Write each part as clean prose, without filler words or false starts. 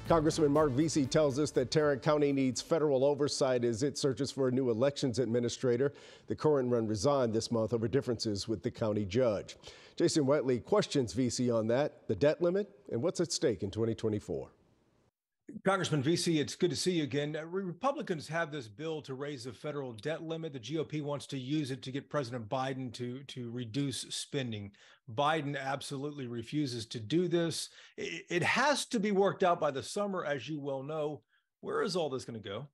Congressman Marc Veasey tells us that Tarrant County needs federal oversight as it searches for a new elections administrator. The current one resigned this month over differences with the county judge. Jason Whiteley questions Veasey on that, the debt limit, and what's at stake in 2024. Congressman Veasey, it's good to see you again. Republicans have this bill to raise the federal debt limit. The GOP wants to use it to get President Biden to reduce spending. Biden absolutely refuses to do this. It has to be worked out by the summer, as you well know. Where is all this going to go?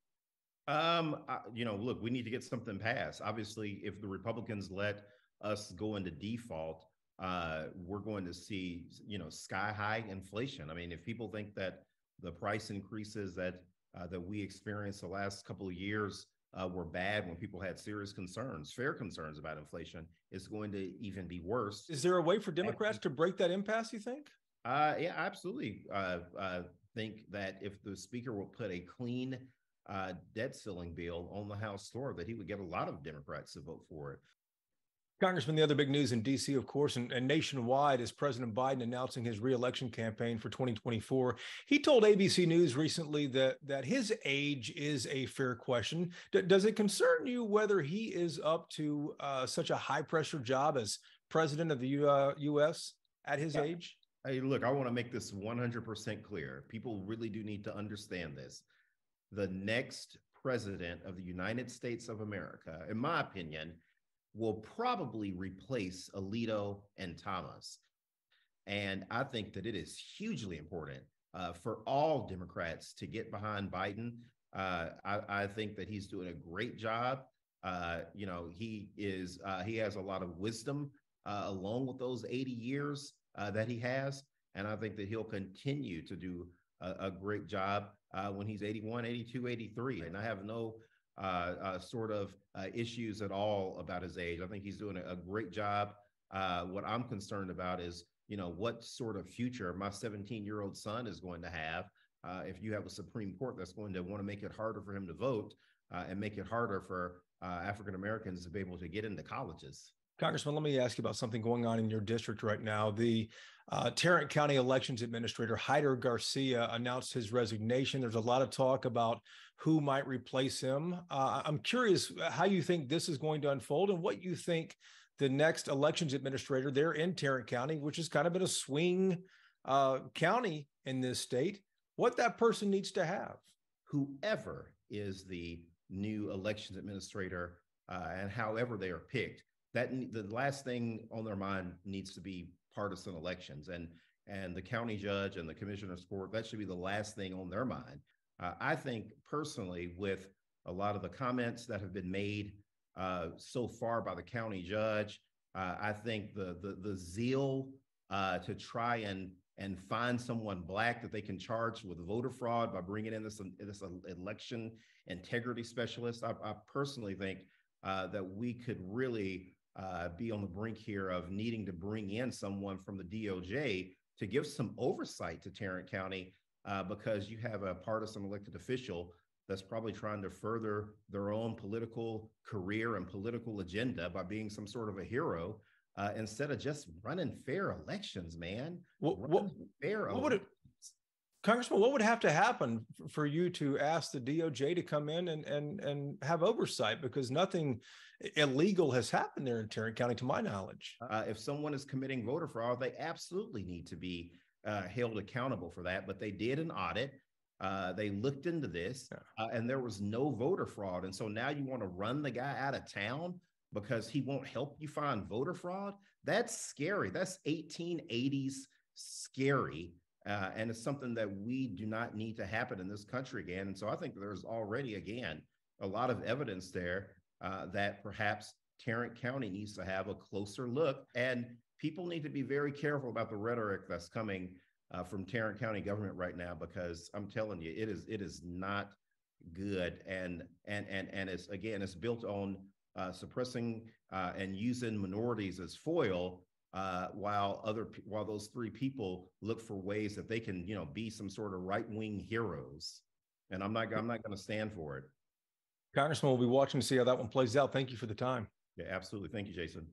Look, we need to get something passed. Obviously, if the Republicans let us go into default, we're going to see, sky high inflation. I mean, if people think that the price increases that we experienced the last couple of years were bad when people had serious concerns, fair concerns about inflation, it's going to even be worse. Is there a way for Democrats to break that impasse, you think? Yeah, absolutely. Think that if the speaker will put a clean debt ceiling bill on the House floor, that he would get a lot of Democrats to vote for it. Congressman, the other big news in D.C., of course, and nationwide is President Biden announcing his reelection campaign for 2024. He told ABC News recently that his age is a fair question. Does it concern you whether he is up to such a high-pressure job as president of the U.S. at his age? Hey, look, I want to make this 100% clear. People really do need to understand this. The next president of the United States of America, in my opinion, will probably replace Alito and Thomas. And I think that it is hugely important for all Democrats to get behind Biden. I think that he's doing a great job. He has a lot of wisdom along with those 80 years that he has. And I think that he'll continue to do a great job when he's 81, 82, 83. And I have no issues at all about his age. I think he's doing a great job. What I'm concerned about is, what sort of future my 17-year-old son is going to have if you have a Supreme Court that's going to want to make it harder for him to vote and make it harder for African Americans to be able to get into colleges. Congressman, let me ask you about something going on in your district right now. The Tarrant County Elections Administrator, Hyder Garcia, announced his resignation. There's a lot of talk about who might replace him. I'm curious how you think this is going to unfold and what you think the next elections administrator there in Tarrant County, which has kind of been a swing county in this state, what that person needs to have. Whoever is the new elections administrator and however they are picked, that the last thing on their mind needs to be partisan elections, and the county judge and the commissioner's court, that should be the last thing on their mind. I think personally, with a lot of the comments that have been made so far by the county judge, I think the zeal to try and find someone Black that they can charge with voter fraud by bringing in this election integrity specialist, I personally think that we could really be on the brink here of needing to bring in someone from the DOJ to give some oversight to Tarrant County because you have a partisan elected official that's probably trying to further their own political career and political agenda by being some sort of a hero instead of just running fair elections, man. Congressman, what would have to happen for you to ask the DOJ to come in and have oversight? Because nothing illegal has happened there in Tarrant County, to my knowledge. If someone is committing voter fraud, they absolutely need to be held accountable for that. But they did an audit. They looked into this and there was no voter fraud. And so now you want to run the guy out of town because he won't help you find voter fraud? That's scary. That's 1880s scary. And it's something that we do not need to happen in this country again. And so I think there's already, again, a lot of evidence there that perhaps Tarrant County needs to have a closer look. And people need to be very careful about the rhetoric that's coming from Tarrant County government right now, because I'm telling you, it is not good. And it's built on suppressing and using minorities as foil. While those three people look for ways that they can, be some sort of right-wing heroes, and I'm not going to stand for it. Congressman, we'll be watching to see how that one plays out. Thank you for the time. Yeah, absolutely. Thank you, Jason.